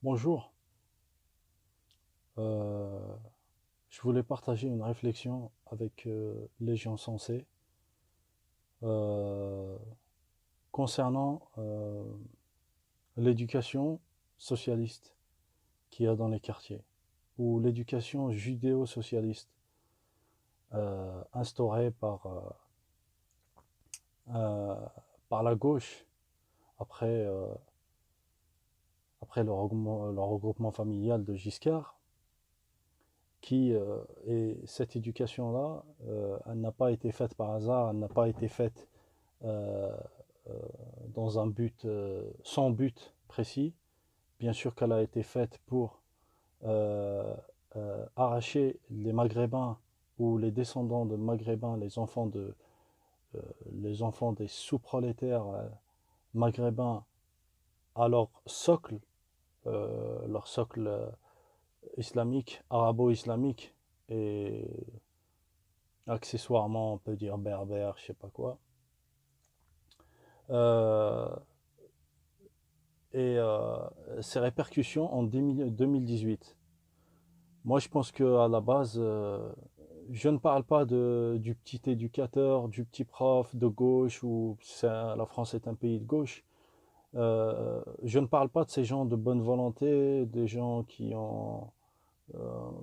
Bonjour. Euh, je voulais partager une réflexion avec les gens sensés euh, concernant l'éducation socialiste qu'il y a dans les quartiers ou l'éducation judéo-socialiste instaurée euh, par la gauche après, après le regroupement familial de Giscard. Et cette éducation-là, elle n'a pas été faite par hasard, elle n'a pas été faite euh, euh, dans un but, sans but précis. Bien sûr qu'elle a été faite pour euh, arracher les Maghrébins ou les descendants de Maghrébins, euh, les enfants des sous-prolétaires maghrébins à leur socle islamique, arabo-islamique et accessoirement on peut dire berbère, je sais pas quoi. Euh, et ses répercussions en 2018. Moi, je pense qu'à la base, je ne parle pas du petit éducateur, du petit prof de gauche, où la France est un pays de gauche. Je ne parle pas de ces gens de bonne volonté, des gens qui ont, euh,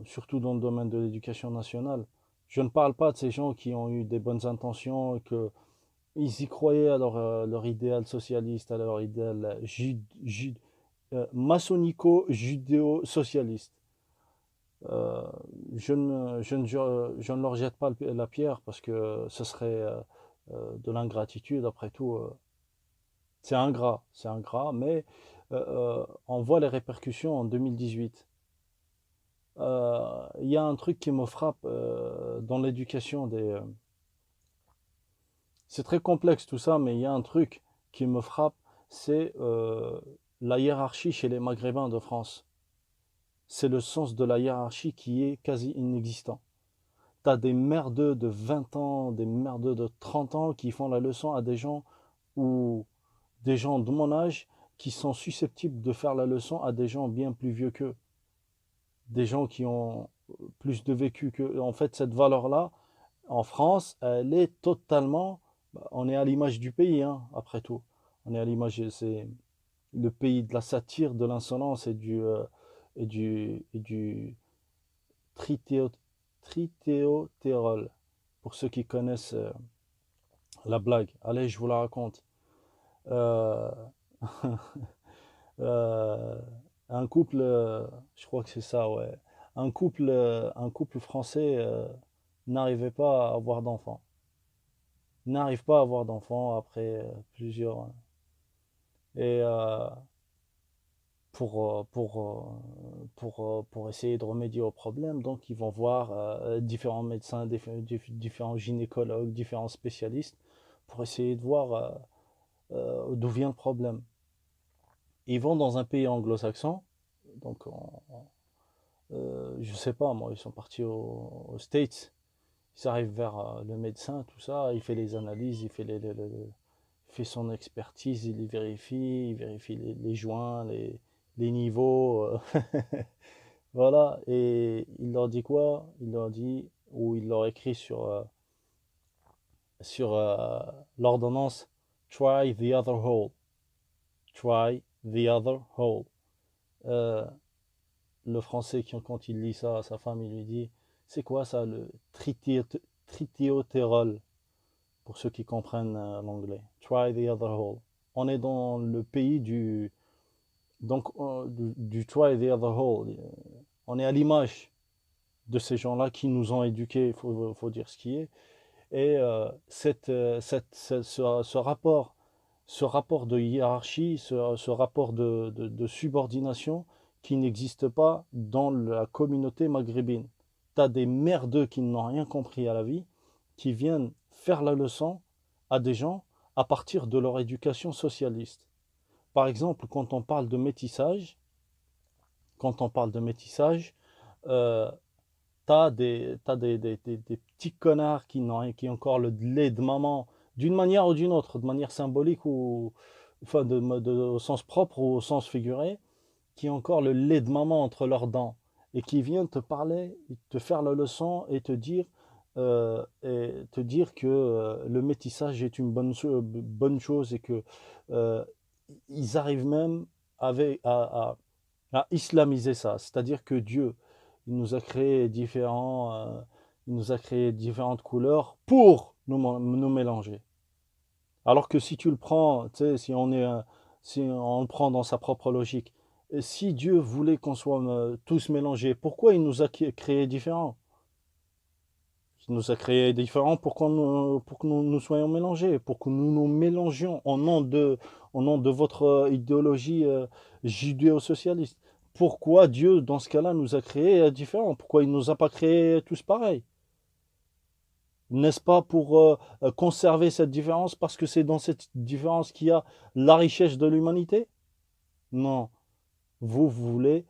surtout dans le domaine de l'éducation nationale, je ne parle pas de ces gens qui ont eu des bonnes intentions et que ils y croyaient à leur idéal socialiste, à leur idéal maçonnico-judéo-socialiste. Euh, je ne leur jette pas la pierre parce que ce serait de l'ingratitude. Après tout, c'est ingrat, mais on voit les répercussions en 2018. Il y a un truc qui me frappe dans l'éducation c'est très complexe tout ça, mais il y a un truc qui me frappe, c'est la hiérarchie chez les Maghrébins de France. C'est le sens de la hiérarchie qui est quasi inexistant. T'as des merdeux de 20 ans, des merdeux de 30 ans qui font la leçon à des gens ou des gens de mon âge qui sont susceptibles de faire la leçon à des gens bien plus vieux qu'eux, des gens qui ont plus de vécu qu'eux. En fait, cette valeur-là, en France, elle est totalement. On est à l'image du pays, hein, après tout. On est à l'image, c'est le pays de la satire, de l'insolence et du tritéo, tritéotérol. Pour ceux qui connaissent la blague, allez, je vous la raconte. Euh, euh, un couple, je crois que c'est ça, ouais. Un couple français n'arrivait pas à avoir d'enfants. N'arrive pas à avoir d'enfants après plusieurs. Et pour essayer de remédier au problème, donc ils vont voir différents médecins, différents gynécologues, différents spécialistes pour essayer de voir d'où vient le problème. Ils vont dans un pays anglo-saxon, donc je sais pas, moi, ils sont partis aux States, ils arrivent vers le médecin, tout ça, il fait les analyses, il fait son expertise, il vérifie les joints, les niveaux, voilà, et il leur dit quoi? Il leur dit, ou il leur écrit sur l'ordonnance, try the other hole, try the other hole. Euh, le français, quand il lit ça à sa femme, il lui dit, c'est quoi ça, le tritiotérol, pour ceux qui comprennent l'anglais. Try the other hole. On est dans le pays du try the other hole. On est à l'image de ces gens-là qui nous ont éduqués, il faut dire ce qui est. Et ce rapport de hiérarchie, ce rapport de subordination qui n'existe pas dans la communauté maghrébine. Tu as des merdeux qui n'ont rien compris à la vie, qui viennent faire la leçon à des gens à partir de leur éducation socialiste. Par exemple, quand on parle de métissage, euh, t'as des petits connards qui ont encore le lait de maman, d'une manière ou d'une autre, de manière symbolique ou enfin au sens propre ou au sens figuré, qui ont encore le lait de maman entre leurs dents et qui viennent te parler, te faire la leçon et te dire que le métissage est une bonne chose et que euh, ils arrivent même à islamiser ça. C'est-à-dire que Dieu, il nous a créé il nous a créé différentes couleurs pour nous mélanger. Alors que si tu le prends, tu sais, si on le prend dans sa propre logique, et si Dieu voulait qu'on soit tous mélangés, pourquoi il nous a créés différents? Il nous a créés différents pour que nous soyons mélangés, pour que nous nous mélangions au nom de votre idéologie judéo-socialiste. Pourquoi Dieu, dans ce cas-là, nous a créés différents? Pourquoi il ne nous a pas créés tous pareils? N'est-ce pas pour conserver cette différence parce que c'est dans cette différence qu'il y a la richesse de l'humanité? Non, vous voulez,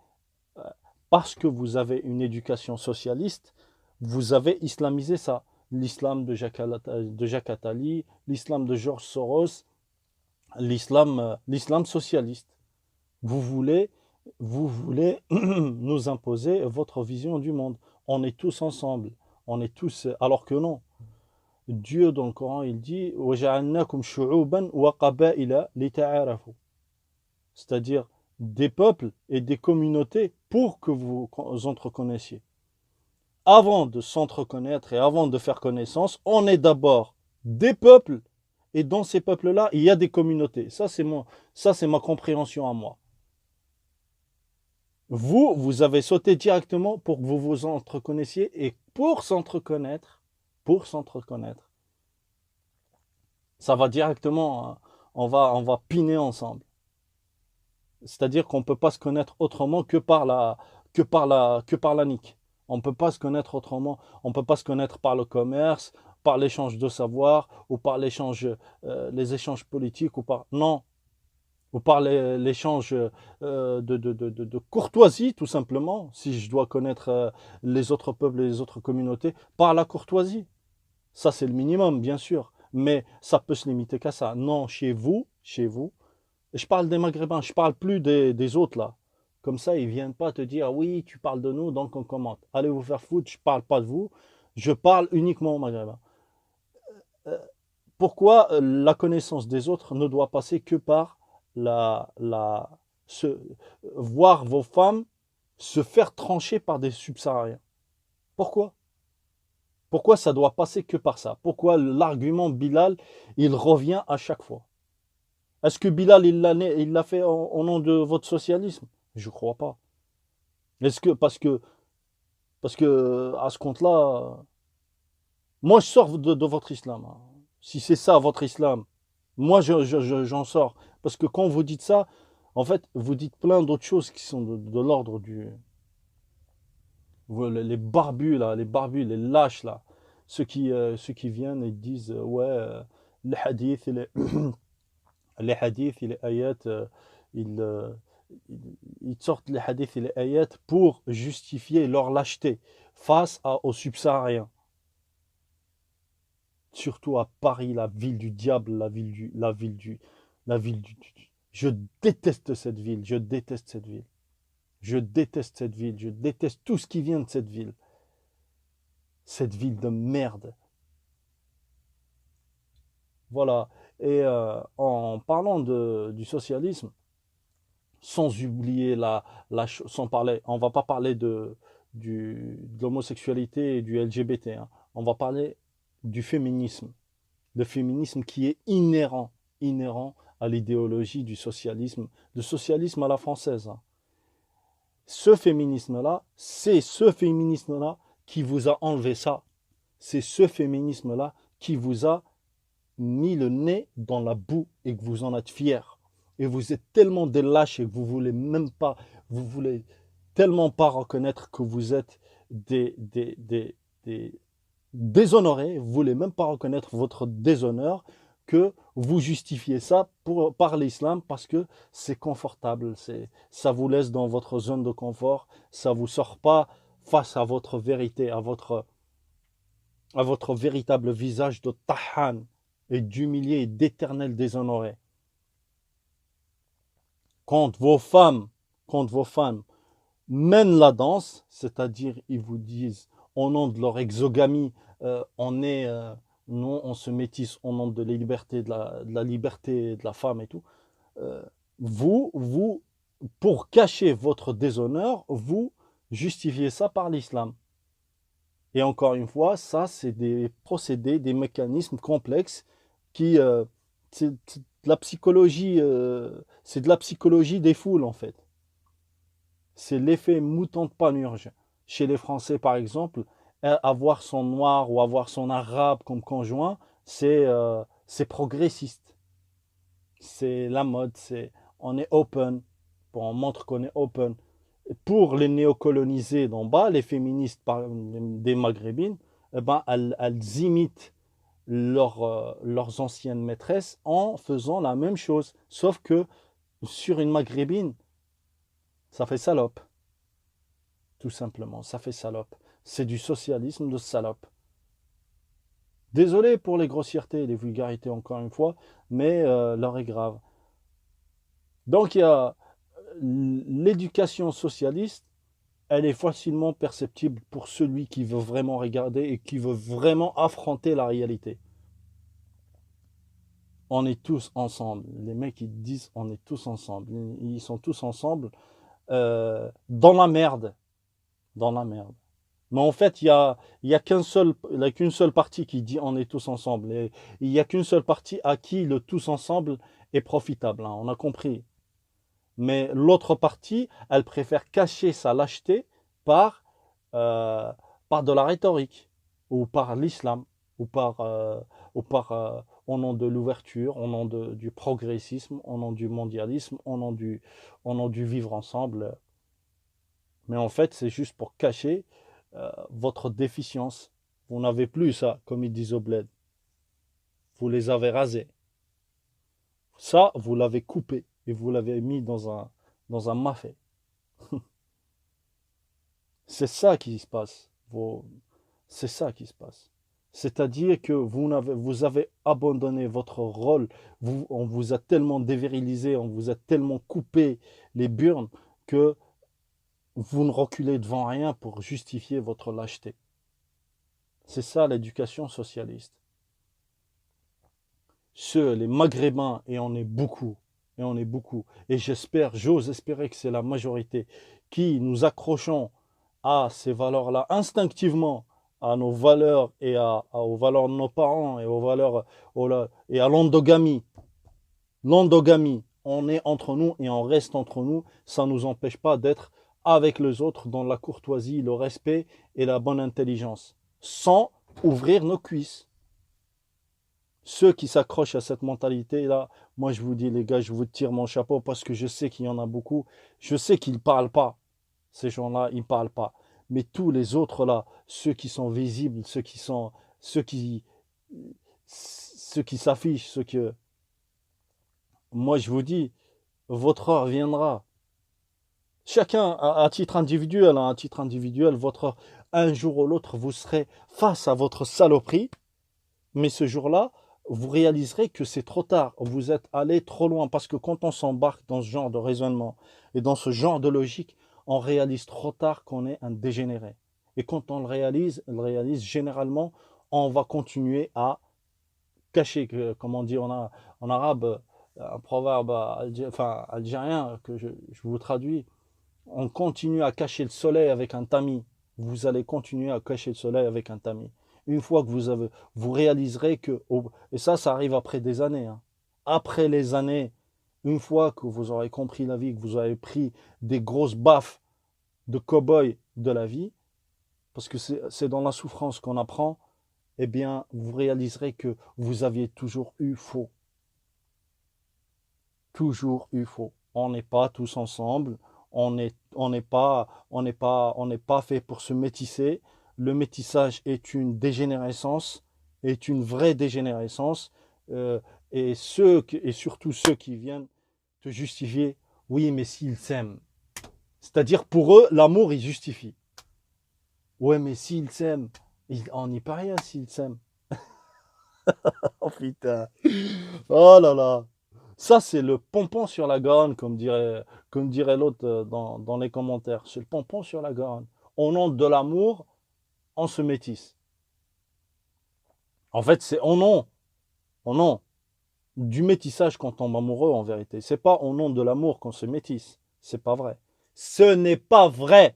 euh, parce que vous avez une éducation socialiste, vous avez islamisé ça. L'islam de Jacques Attali, l'islam de George Soros, l'islam socialiste. Vous voulez, vous voulez nous imposer votre vision du monde. On est tous ensemble. On est tous, alors que non. Dieu dans le Coran, il dit وَجَعَلْنَاكُمْ شُعُوبًا وَقَبَائِلَ لِتَعَارَفُوا. C'est-à-dire des peuples et des communautés pour que vous vous entreconnaissiez. Avant de s'entreconnaître et avant de faire connaissance, on est d'abord des peuples et dans ces peuples-là, il y a des communautés. Ça, c'est ma compréhension à moi. Vous avez sauté directement pour que vous vous entreconnaissiez et pour s'entreconnaître, ça va directement, on va piner ensemble. C'est-à-dire qu'on ne peut pas se connaître autrement que par la nique. On ne peut pas se connaître autrement, on ne peut pas se connaître par le commerce, par l'échange de savoir, ou par les échanges politiques, non, ou par l'échange de courtoisie, tout simplement, si je dois connaître les autres peuples et les autres communautés, par la courtoisie. Ça, c'est le minimum, bien sûr. Mais ça peut se limiter qu'à ça. Non, chez vous, je parle des Maghrébins, je parle plus des autres là. Comme ça, ils viennent pas te dire, oui, tu parles de nous, donc on commente. Allez vous faire foutre, je parle pas de vous, je parle uniquement aux Maghrébins. Euh, Pourquoi la connaissance des autres ne doit passer que par la, la, se, voir vos femmes se faire trancher par des subsahariens? Pourquoi? Pourquoi ça doit passer que par ça? Pourquoi l'argument Bilal, il revient à chaque fois? Est-ce que Bilal, il l'a fait au nom de votre socialisme? Je ne crois pas. Est-ce que, parce que à ce compte-là, moi je sors de votre islam, hein. Si c'est ça votre islam, moi j'en sors. Parce que quand vous dites ça, en fait, vous dites plein d'autres choses qui sont de l'ordre du... Les barbus là, les lâches là, ceux qui viennent et disent ouais, les hadiths, les hadiths et les ayats, ils, euh, ils sortent les hadiths et les ayats pour justifier leur lâcheté aux subsahariens. Surtout à Paris, la ville du diable, Je déteste cette ville, je déteste cette ville. Je déteste cette ville, je déteste tout ce qui vient de cette ville. Cette ville de merde. Voilà. Et en parlant du socialisme, sans oublier sans parler, on va pas parler de l'homosexualité et du LGBT, hein. On va parler du féminisme. Le féminisme qui est inhérent à l'idéologie du socialisme à la française, hein. Ce féminisme-là, c'est ce féminisme-là qui vous a enlevé ça. C'est ce féminisme-là qui vous a mis le nez dans la boue et que vous en êtes fiers. Et vous êtes tellement des lâches et que vous voulez tellement pas reconnaître que vous êtes des déshonorés, vous voulez même pas reconnaître votre déshonneur, que vous justifiez ça par l'islam parce que c'est confortable, ça vous laisse dans votre zone de confort, ça vous sort pas face à votre vérité, à votre véritable visage de tahan et d'humilié et d'éternel déshonoré. Quand vos femmes quand vos femmes mènent la danse, c'est-à-dire ils vous disent au nom de leur exogamie, non, on se métisse au nom de la liberté, de la liberté de la femme et tout, euh, vous, pour cacher votre déshonneur, vous justifiez ça par l'islam. Et encore une fois, ça, c'est des procédés, des mécanismes complexes qui, c'est de la psychologie, c'est de la psychologie des foules en fait. C'est l'effet mouton de Panurge. Chez les Français, par exemple, avoir son noir ou avoir son arabe comme conjoint, c'est progressiste. C'est la mode, on est open. Bon, on montre qu'on est open. Pour les néocolonisés d'en bas, les féministes des maghrébines, eh ben, elles imitent leurs anciennes maîtresses en faisant la même chose. Sauf que sur une maghrébine, ça fait salope. Tout simplement, ça fait salope. C'est du socialisme de salope. Désolé pour les grossièretés et les vulgarités encore une fois, mais l'heure est grave. Donc il y a l'éducation socialiste, elle est facilement perceptible pour celui qui veut vraiment regarder et qui veut vraiment affronter la réalité. On est tous ensemble. Les mecs, ils disent on est tous ensemble. Ils sont tous ensemble dans la merde. Dans la merde. Mais en fait, il y a qu'une seule partie qui dit on est tous ensemble. Et il n'y a qu'une seule partie à qui le tous ensemble est profitable. Hein, on a compris. Mais l'autre partie, elle préfère cacher sa lâcheté par, euh, par de la rhétorique, ou par l'islam, ou par au nom de l'ouverture, au nom du progressisme, au nom du mondialisme, au nom du vivre ensemble. Mais en fait, c'est juste pour cacher votre déficience. Vous n'avez plus ça, comme ils disent au bled. Vous les avez rasés. Ça, vous l'avez coupé et vous l'avez mis dans un mafé. C'est ça qui se passe. C'est ça qui se passe. C'est-à-dire que vous avez abandonné votre rôle. On vous a tellement dévirilisé, on vous a tellement coupé les burnes que vous ne reculez devant rien pour justifier votre lâcheté. C'est ça l'éducation socialiste. Les Maghrébins, et on est beaucoup, et j'ose espérer que c'est la majorité, qui nous accrochons à ces valeurs-là instinctivement, à nos valeurs et aux valeurs de nos parents et aux valeurs et à l'endogamie. L'endogamie, on est entre nous et on reste entre nous, ça ne nous empêche pas d'être avec les autres dans la courtoisie, le respect et la bonne intelligence, sans ouvrir nos cuisses. Ceux qui s'accrochent à cette mentalité-là, moi je vous dis les gars, je vous tire mon chapeau parce que je sais qu'il y en a beaucoup. Je sais qu'ils ne parlent pas. Ces gens-là, ils ne parlent pas. Mais tous les autres là, ceux qui sont visibles, ceux qui, ceux qui s'affichent, moi je vous dis, votre heure viendra. Chacun à titre individuel, hein, à titre individuel, votre heure, un jour ou l'autre, vous serez face à votre saloperie. Mais ce jour-là, vous réaliserez que c'est trop tard. Vous êtes allé trop loin. Parce que quand on s'embarque dans ce genre de raisonnement et dans ce genre de logique, on réalise trop tard qu'on est un dégénéré. Et quand on le réalise généralement, on va continuer à cacher. Comme on dit en arabe, un proverbe algérien que je vous traduis. On continue à cacher le soleil avec un tamis. Vous allez continuer à cacher le soleil avec un tamis. Une fois que vous réaliserez que, et ça arrive après des années. Hein. Après les années, une fois que vous aurez compris la vie, que vous avez pris des grosses baffes de cow-boy de la vie, parce que c'est dans la souffrance qu'on apprend, eh bien, vous réaliserez que vous aviez toujours eu faux. Toujours eu faux. On n'est pas tous ensemble. On n'est pas fait pour se métisser. Le métissage est une dégénérescence, est une vraie dégénérescence. Euh, et surtout ceux qui viennent te justifier, oui, mais s'ils s'aiment. C'est-à-dire pour eux, l'amour, il justifie. Ouais, mais s'ils s'aiment, on n'y peut rien s'ils s'aiment. Oh putain. Oh là là. Ça, c'est le pompon sur la gorge, comme dirait l'autre dans les commentaires. C'est le pompon sur la gorge. Au nom de l'amour, on se métisse. En fait, c'est au nom du métissage qu'on tombe amoureux, en vérité. C'est pas au nom de l'amour qu'on se métisse. C'est pas vrai. Ce n'est pas vrai.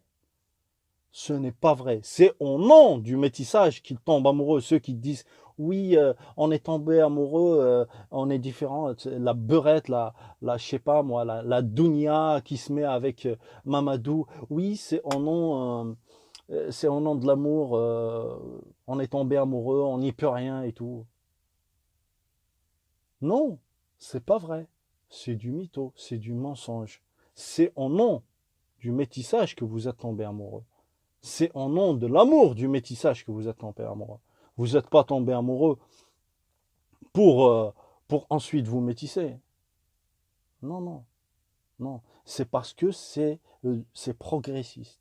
Ce n'est pas vrai. C'est au nom du métissage qu'ils tombent amoureux. Ceux qui disent, oui, on est tombé amoureux, on est différent. La beurette, je sais pas moi, la dounia qui se met avec Mamadou. Oui, c'est au nom de l'amour. On est tombé amoureux, on n'y peut rien et tout. Non, c'est pas vrai. C'est du mytho, c'est du mensonge. C'est au nom du métissage que vous êtes tombé amoureux. C'est au nom de l'amour du métissage que vous êtes tombé amoureux. Vous n'êtes pas tombé amoureux pour, euh, pour ensuite vous métisser. Non, non, non. C'est parce que c'est progressiste.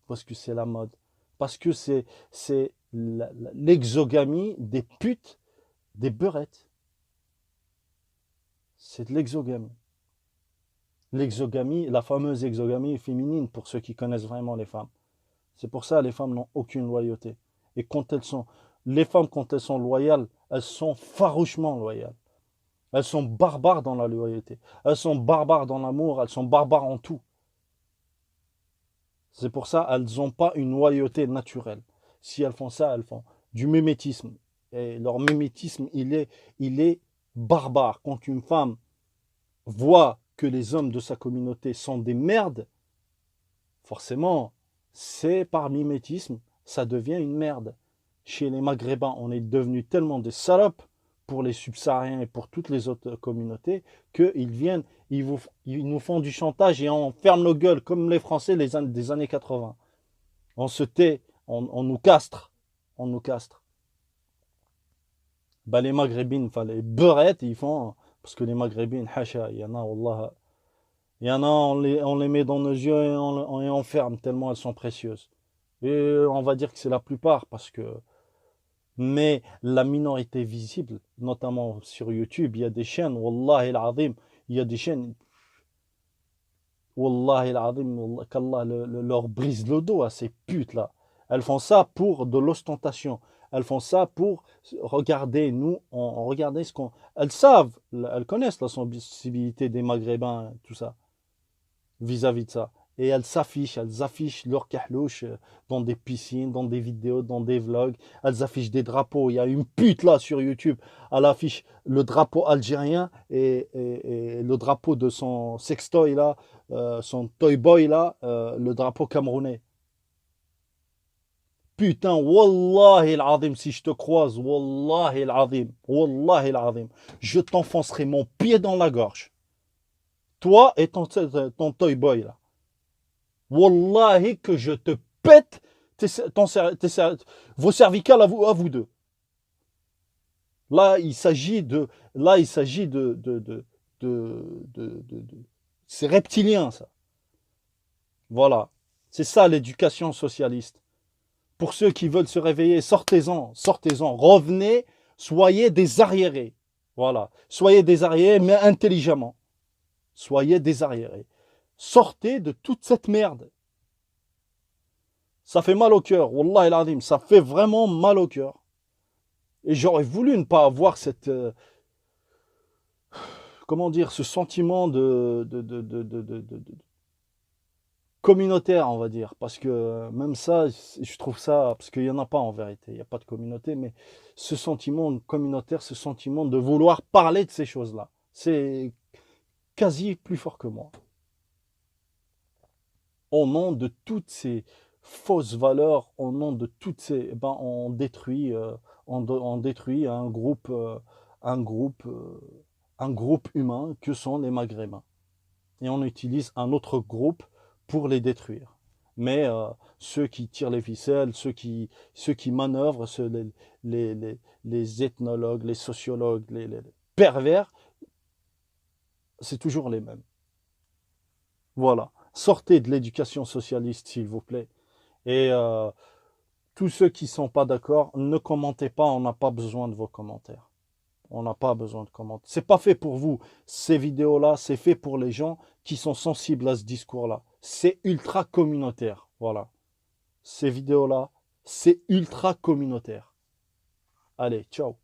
Parce que c'est la mode. Parce que c'est l'exogamie des putes, des beurettes. C'est de l'exogamie. L'exogamie, la fameuse exogamie féminine pour ceux qui connaissent vraiment les femmes. C'est pour ça que les femmes n'ont aucune loyauté. Et les femmes, quand elles sont loyales, elles sont farouchement loyales. Elles sont barbares dans la loyauté. Elles sont barbares dans l'amour. Elles sont barbares en tout. C'est pour ça qu'elles n'ont pas une loyauté naturelle. Si elles font ça, elles font du mimétisme. Et leur mimétisme, il est barbare. Quand une femme voit que les hommes de sa communauté sont des merdes, forcément, c'est par mimétisme, ça devient une merde. Chez les Maghrébins, on est devenus tellement des salopes pour les subsahariens et pour toutes les autres communautés qu'ils viennent, ils nous font du chantage et on ferme nos gueules comme les Français des années 80. On se tait, on nous castre. On nous castre. Bah, les Maghrébines, enfin les beurettes, ils font. Parce que les Maghrébines, hacha, il y en a, wallah. Il y en a, on les met dans nos yeux et on ferme tellement elles sont précieuses. Et on va dire que c'est la plupart parce que. Mais la minorité visible, notamment sur YouTube, il y a des chaînes, Wallahi al-Azim, il y a des chaînes, Wallahi al-Azim, qu'Allah leur brise le dos à ces putes-là. Elles font ça pour de l'ostentation. Elles font ça pour regarder, nous, on regarder ce qu'on. Elles savent, elles connaissent la sensibilité des Maghrébins, tout ça, vis-à-vis de ça. Et elles affichent leur kahlouche dans des piscines, dans des vidéos, dans des vlogs. Elles affichent des drapeaux. Il y a une pute là sur YouTube. Elle affiche le drapeau algérien et le drapeau de son sextoy là, son toy boy là, le drapeau camerounais. Putain, wallahi al-azim, si je te croise, wallahi al-azim, je t'enfoncerai mon pied dans la gorge. Toi et ton toy boy là. Wallahi que je te pète vos cervicales à vous deux. Là, il s'agit c'est reptilien, ça. Voilà. C'est ça l'éducation socialiste. Pour ceux qui veulent se réveiller, sortez-en, sortez-en, revenez, soyez des arriérés. Voilà. Soyez des arriérés, mais intelligemment. Soyez des arriérés. Sortez de toute cette merde. Ça fait mal au cœur, Wallah el-Azim, ça fait vraiment mal au cœur. Et j'aurais voulu ne pas avoir cette, comment dire, ce sentiment de communautaire, on va dire. Parce que même ça, je trouve ça, parce qu'il n'y en a pas en vérité, il n'y a pas de communauté, mais ce sentiment communautaire, ce sentiment de vouloir parler de ces choses-là, c'est quasi plus fort que moi. Au nom de toutes ces fausses valeurs, au nom de toutes ces, eh ben, on détruit un groupe, un groupe humain que sont les Maghrébins. Et on utilise un autre groupe pour les détruire. Mais ceux qui tirent les ficelles, ceux qui manœuvrent, les ethnologues, les sociologues, les pervers, c'est toujours les mêmes. Voilà. Sortez de l'éducation socialiste, s'il vous plaît. Et tous ceux qui ne sont pas d'accord, ne commentez pas, on n'a pas besoin de vos commentaires. On n'a pas besoin de commentaires. C'est pas fait pour vous. Ces vidéos-là, c'est fait pour les gens qui sont sensibles à ce discours-là. C'est ultra communautaire. Voilà. Ces vidéos-là, c'est ultra communautaire. Allez, ciao.